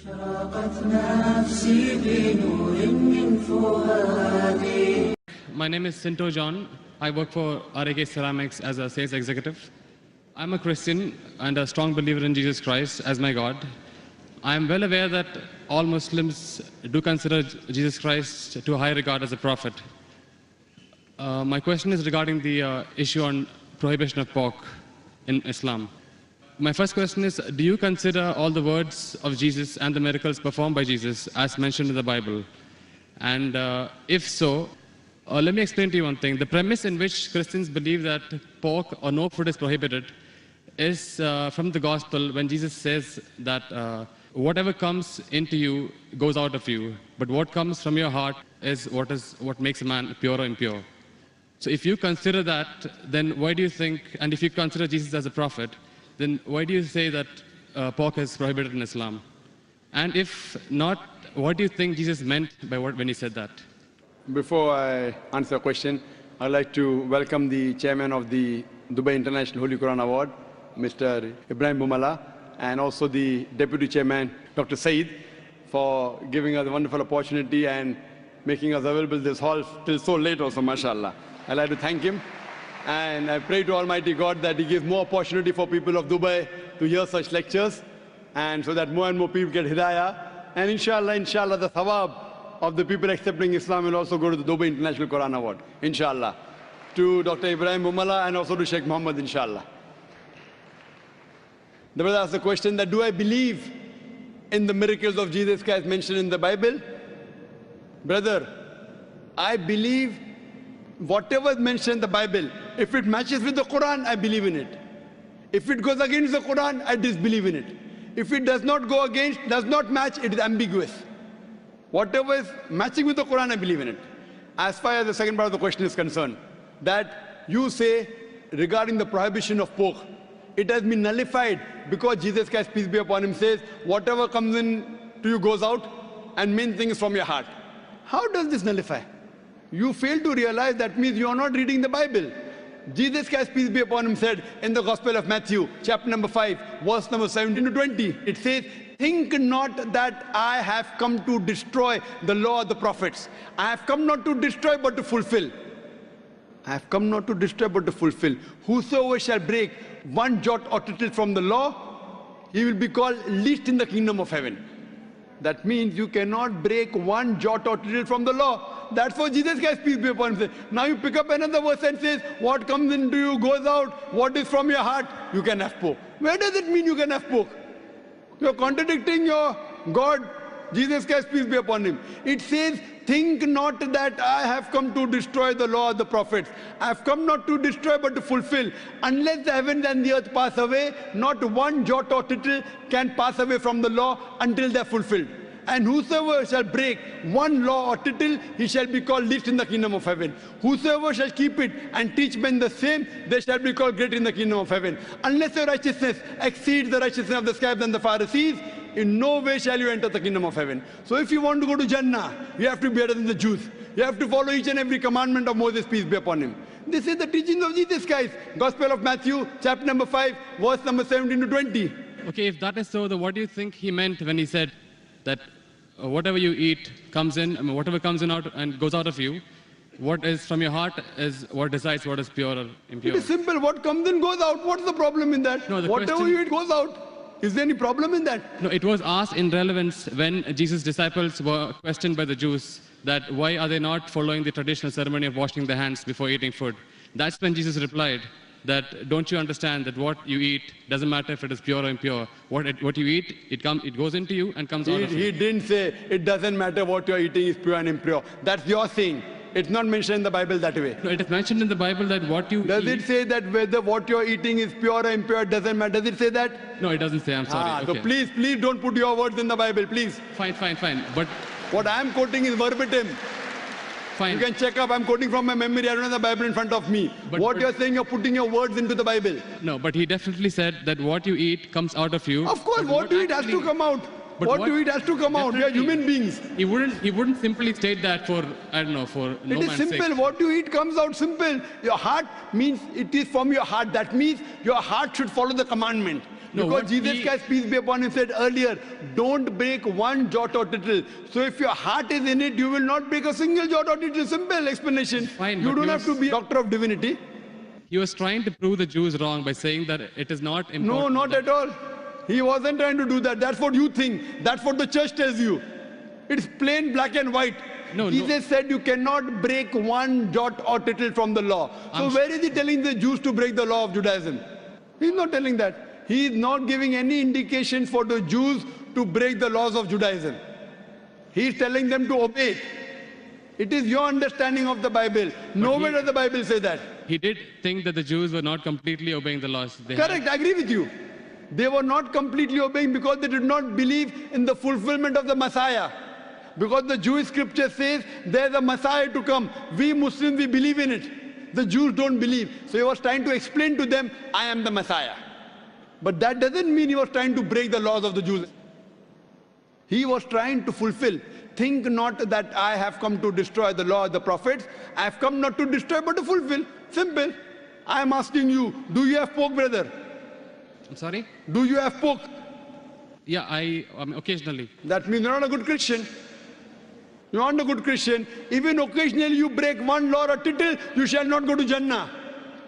My name is Sinto John. I work for RAK Ceramics as a sales executive. I'm a Christian and a strong believer in Jesus Christ as my God. I am well aware that all Muslims do consider Jesus Christ to a high regard as a prophet. My question is regarding the issue on prohibition of pork in Islam. My first question is, do you consider all the words of Jesus and the miracles performed by Jesus as mentioned in the Bible? And if so, let me explain to you one thing. The premise in which Christians believe that pork or no food is prohibited is from the gospel when Jesus says that whatever comes into you goes out of you, but what comes from your heart is what makes a man pure or impure. So if you consider that, then why do you think, and if you consider Jesus as a prophet, then why do you say that pork is prohibited in Islam? And if not, what do you think Jesus meant by when he said that? Before I answer the question, I'd like to welcome the chairman of the Dubai International Holy Quran Award, Mr. Ibrahim Bumala, and also the deputy chairman, Dr. Saeed, for giving us a wonderful opportunity and making us available this hall till so late also, mashallah. I'd like to thank him. And I pray to Almighty God that He gives more opportunity for people of Dubai to hear such lectures, and so that more and more people get hidayah. And inshallah, the thawab of the people accepting Islam will also go to the Dubai International Quran Award, inshallah. To Dr. Ibrahim Bumala and also to Sheikh Muhammad, inshallah. The brother asked the question that, do I believe in the miracles of Jesus Christ mentioned in the Bible? Brother, I believe whatever is mentioned in the Bible, if it matches with the Quran, I believe in it. If it goes against the Quran, I disbelieve in it. If it does not go against, does not match, it is ambiguous. Whatever is matching with the Quran, I believe in it. As far as the second part of the question is concerned, that you say regarding the prohibition of pork, it has been nullified because Jesus Christ, peace be upon him, says, whatever comes in to you goes out, and main thing is from your heart. How does this nullify? You fail to realize that means you are not reading the Bible. Jesus Christ, peace be upon him, said in the Gospel of Matthew, chapter number 5, verse number 17 to 20, it says, think not that I have come to destroy the law of the prophets. I have come not to destroy but to fulfill. I have come not to destroy but to fulfill. Whosoever shall break one jot or tittle from the law, he will be called least in the kingdom of heaven. That means you cannot break one jot or tittle from the law. That's what Jesus Christ, peace be upon him, says. Now you pick up another verse and says, what comes into you goes out, what is from your heart, you can have pork. Where does it mean you can have pork? You're contradicting your God, Jesus Christ, peace be upon him. It says, think not that I have come to destroy the law of the prophets. I have come not to destroy but to fulfill. Unless the heavens and the earth pass away, not one jot or tittle can pass away from the law until they are fulfilled. And whosoever shall break one law or tittle, he shall be called least in the kingdom of heaven. Whosoever shall keep it and teach men the same, they shall be called great in the kingdom of heaven. Unless your righteousness exceeds the righteousness of the scribes and the Pharisees, in no way shall you enter the kingdom of heaven. So if you want to go to Jannah, you have to be better than the Jews. You have to follow each and every commandment of Moses, peace be upon him. This is the teachings of Jesus Christ. Gospel of Matthew, chapter number 5, verse number 17 to 20. Okay, if that is so, then what do you think he meant when he said that whatever you eat comes in, whatever comes in out and goes out of you, what is from your heart is what decides what is pure or impure? It is simple. What comes in goes out. What's the problem in that? No, whatever you eat goes out. Is there any problem in that? No, it was asked in relevance when Jesus' disciples were questioned by the Jews that why are they not following the traditional ceremony of washing their hands before eating food. That's when Jesus replied that don't you understand that what you eat doesn't matter if it is pure or impure. What you eat, it goes into you and comes out of you. He didn't say it doesn't matter what you're eating is pure and impure. That's your saying. It's not mentioned in the Bible that way. No, it is mentioned in the Bible that what you Does eat... it say that whether what you're eating is pure or impure doesn't matter? Does it say that? No, it doesn't say. I'm sorry. So please don't put your words in the Bible, please. Fine. But what I'm quoting is verbatim. Fine. You can check up. I'm quoting from my memory. I don't have the Bible in front of me. But you're saying, you're putting your words into the Bible. No, but he definitely said that what you eat comes out of you. Of course, what you eat has to come out. What you eat has to come out. We are human beings. He wouldn't simply state that for, I don't know, for no man's sake. It is simple. What you eat comes out simple. Your heart means it is from your heart. That means your heart should follow the commandment. No, Because what Jesus he- Christ, peace be upon him, said earlier, don't break one jot or tittle. So if your heart is in it, you will not break a single jot or tittle. Simple explanation. Fine, You but don't he have to was- be a doctor of divinity. He was trying to prove the Jews wrong by saying that it is not important. No, not at all. He wasn't trying to do that. That's what you think. That's what the church tells you. It's plain black and white. No, Jesus said you cannot break one jot or tittle from the law. So I'm- where is he telling the Jews to break the law of Judaism? He's not telling that. He is not giving any indication for the Jews to break the laws of Judaism. He is telling them to obey. It is your understanding of the Bible. Nowhere does the Bible say that. He did think that the Jews were not completely obeying the laws. They had- Correct, I agree with you. They were not completely obeying because they did not believe in the fulfillment of the Messiah. Because the Jewish scripture says there's a Messiah to come. We Muslims, we believe in it. The Jews don't believe. So he was trying to explain to them, I am the Messiah. But that doesn't mean he was trying to break the laws of the Jews. He was trying to fulfill. Think not that I have come to destroy the law of the prophets. I have come not to destroy but to fulfill. Simple. I am asking you, do you have pork, brother? I'm sorry? Do you have pork? Yeah, I occasionally. That means you're not a good Christian. You're not a good Christian. Even occasionally you break one law or tittle, you shall not go to Jannah.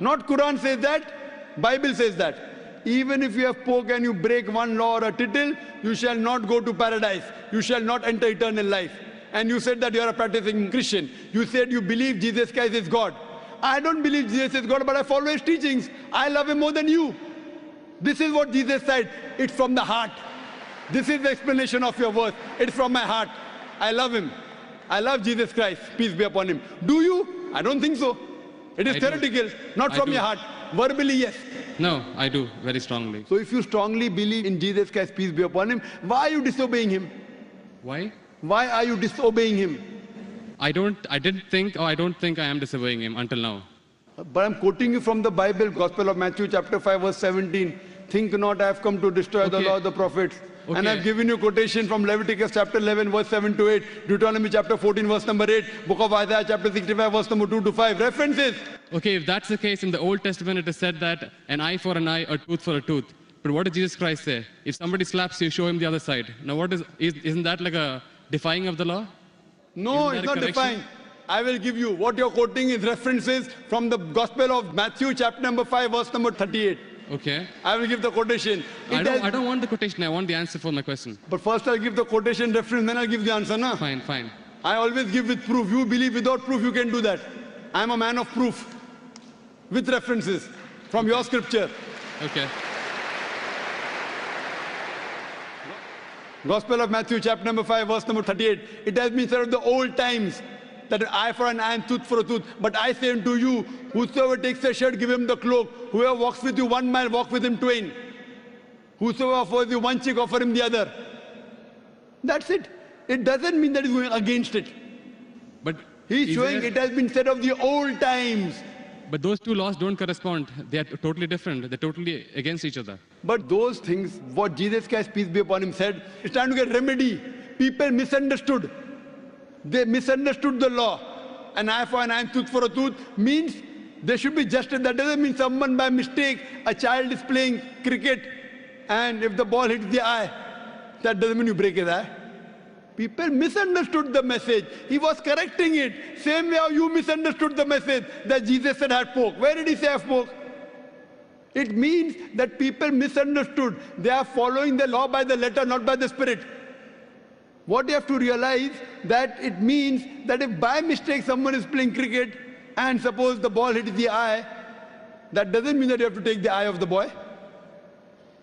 Not Quran says that, Bible says that. Even if you have pork and you break one law or a tittle, you shall not go to paradise. You shall not enter eternal life. And you said that you are a practicing Christian. You said you believe Jesus Christ is God. I don't believe Jesus is God, but I follow his teachings. I love him more than you. This is what Jesus said. It's from the heart. This is the explanation of your verse. It's from my heart. I love him. I love Jesus Christ. Peace be upon him. Do you? I don't think so. It is I do. theoretical, not I from do. your heart. Verbally, yes. No, I do very strongly. So if you strongly believe in Jesus Christ, peace be upon him, why are you disobeying him? Why? Why are you disobeying him? I don't think I am disobeying him until now. But I'm quoting you from the Bible, Gospel of Matthew chapter 5 verse 17. Think not I have come to destroy the Okay. law of the prophets. And Okay. I've given you quotation from Leviticus chapter 11 verse 7 to 8, Deuteronomy chapter 14 verse number 8, Book of Isaiah chapter 65 verse number 2 to 5. References. Okay, if that's the case, in the Old Testament it is said that an eye for an eye, a tooth for a tooth. But what does Jesus Christ say? If somebody slaps you, show him the other side. Now isn't that like a defying of the law? No, Isn't it's that a not correction? defined. I will give you. What you're quoting is references from the Gospel of Matthew chapter number 5 verse number 38. Okay. I will give the quotation. I It has- don't want the quotation, I want the answer for my question. But first I'll give the quotation reference, then I'll give the answer. Na? Fine, fine. I always give with proof. You believe without proof, you can do that. I'm a man of proof. With references from your scripture. Okay. Gospel of Matthew chapter number 5 verse number 38. It has been said of the old times that an eye for an eye and tooth for a tooth. But I say unto you, whosoever takes a shirt, give him the cloak. Whoever walks with you 1 mile, walk with him twain. Whosoever offers you one cheek, offer him the other. That's it. It doesn't mean that he's going against it. But He's is showing there- it has been said of the old times. But those two laws don't correspond. They are totally different. They're totally against each other. But those things, what Jesus Christ, peace be upon him, said, is trying to get remedy. People misunderstood. They misunderstood the law. An eye for an eye and tooth for a tooth means there should be justice. That doesn't mean someone by mistake, a child is playing cricket, and if the ball hits the eye, that doesn't mean you break his eye. People misunderstood the message. He was correcting it. Same way how you misunderstood the message that Jesus said had pork. Where did he say have pork? It means that people misunderstood. They are following the law by the letter, not by the spirit. What you have to realize that it means that if by mistake someone is playing cricket and suppose the ball hits the eye, that doesn't mean that you have to take the eye of the boy.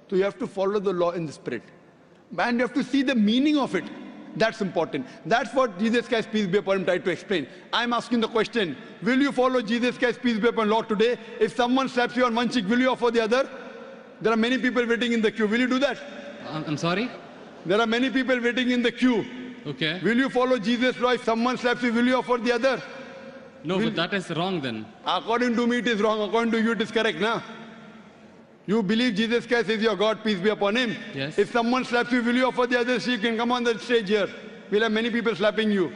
So you have to follow the law in the spirit. And you have to see the meaning of it. That's important. That's what Jesus Christ, peace be upon him, tried to explain. I'm asking the question, will you follow Jesus Christ, peace be upon law today? If someone slaps you on one cheek, will you offer the other? There are many people waiting in the queue. Will you do that? I'm sorry? There are many people waiting in the queue. Okay. Will you follow Jesus' law? If someone slaps you, will you offer the other? No, but that is wrong then. According to me, it is wrong. According to you, it is correct, na? You believe Jesus Christ is your God, peace be upon him. Yes. If someone slaps you, will you offer the other? So you can come on the stage here. We'll have many people slapping you.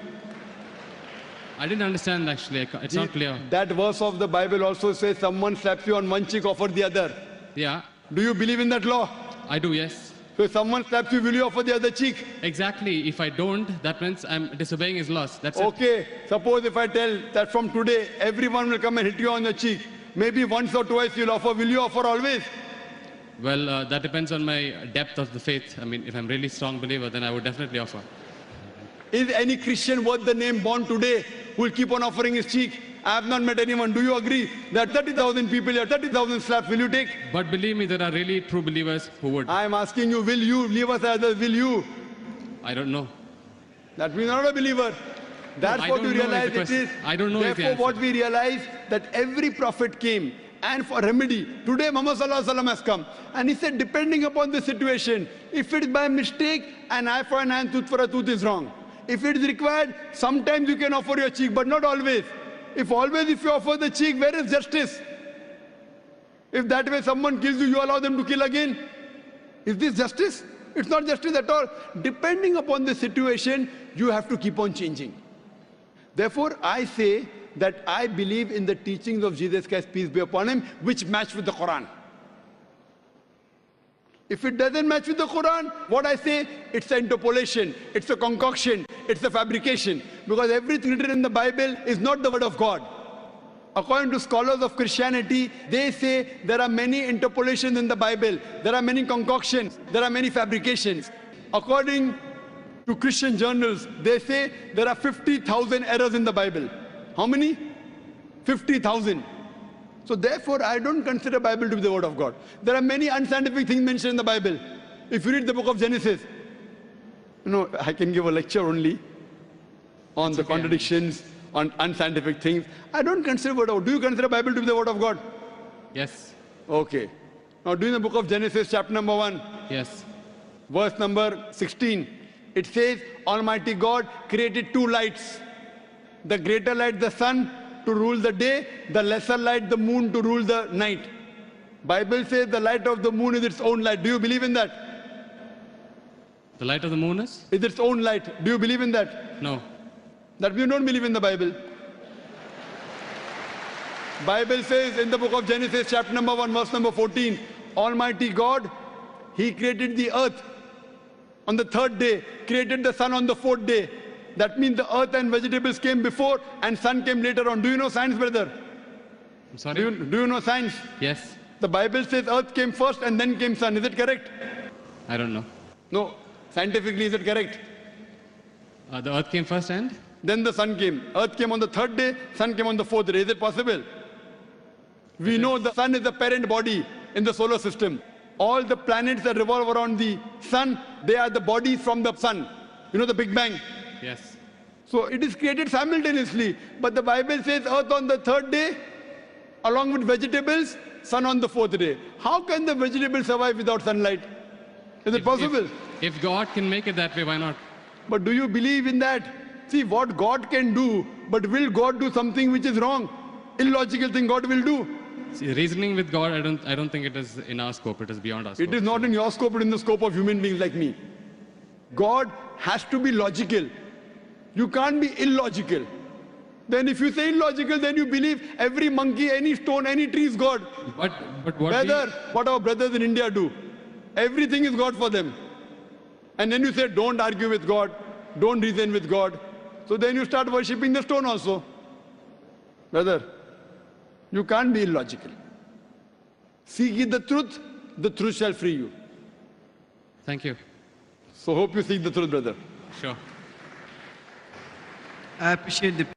I didn't understand actually. It's not clear. That verse of the Bible also says someone slaps you on one cheek, offer the other. Yeah. Do you believe in that law? I do, yes. So if someone slaps you, will you offer the other cheek? Exactly. If I don't, that means I'm disobeying his laws. That's it. Okay, suppose if I tell that from today, everyone will come and hit you on the cheek. Maybe once or twice you'll offer. Will you offer always? Well, that depends on my depth of the faith. I mean, if I'm really strong believer, then I would definitely offer. Is any Christian worth the name born today who will keep on offering his cheek? I have not met anyone. Do you agree that 30,000 people here, 30,000 slaps, will you take? But believe me, there are really true believers who would. I am asking you, will you leave us as others? Will you? I don't know. That means not a believer. That's I what don't we know is the realize it question. is. I don't know is the Therefore, what answer. we realize that every prophet came and for remedy. Today, Muhammad Sallallahu Alaihi Wasallam has come and he said, depending upon the situation, if it's by mistake, an eye for an eye, tooth for a tooth is wrong. If it is required, sometimes you can offer your cheek, but not always. If you offer the cheek, where is justice? If that way someone kills you, you allow them to kill again. Is this justice? It's not justice at all. Depending upon the situation, you have to keep on changing. Therefore, I say that I believe in the teachings of Jesus Christ, peace be upon him, which match with the Quran. If it doesn't match with the Quran, what I say, it's an interpolation, it's a concoction, it's a fabrication. Because everything written in the Bible is not the word of God. According to scholars of Christianity, they say there are many interpolations in the Bible, there are many concoctions, there are many fabrications. According to Christian journals, they say there are 50,000 errors in the Bible. How many? 50,000. So therefore, I don't consider Bible to be the word of God. There are many unscientific things mentioned in the Bible. If you read the book of Genesis, I can give a lecture only on the contradictions, on unscientific things. I don't consider word of God. Do you consider Bible to be the word of God? Yes. Okay. Now, do in the book of Genesis, chapter number 1, Yes. verse number 16, it says, Almighty God created two lights. The greater light, the sun, to rule the day, the lesser light, the moon, to rule the night. Bible says the light of the moon is its own light. Do you believe in that? The light of the moon is? Is its own light. Do you believe in that? No. That you don't believe in the Bible. Bible says in the book of Genesis, chapter number 1, verse number 14, Almighty God, He created the earth on the third day, created the sun on the fourth day. That means the earth and vegetables came before and sun came later on. Do you know science, brother? I'm sorry? Do you know science? Yes. The Bible says earth came first and then came sun. Is it correct? I don't know. No. Scientifically, is it correct? The earth came first and? Then the sun came. Earth came on the third day, sun came on the fourth day. Is it possible? We know the sun is the parent body in the solar system. All the planets that revolve around the sun, they are the bodies from the sun. You know the Big Bang? Yes. So it is created simultaneously. But the Bible says earth on the third day, along with vegetables, sun on the fourth day. How can the vegetables survive without sunlight? Is it possible? If God can make it that way, why not? But do you believe in that? See what God can do, but will God do something which is wrong? Illogical thing God will do. See, reasoning with God, I don't think it is in our scope. It is beyond our scope. It is not in your scope, but in the scope of human beings like me. God has to be logical. You can't be illogical. Then if you say illogical, then you believe every monkey, any stone, any tree is God. But what What our brothers in India do. Everything is God for them. And then you say, don't argue with God, don't reason with God. So then you start worshipping the stone also. Brother, you can't be illogical. Seek ye the truth shall free you. Thank you. So hope you seek the truth, brother. Sure. I appreciate the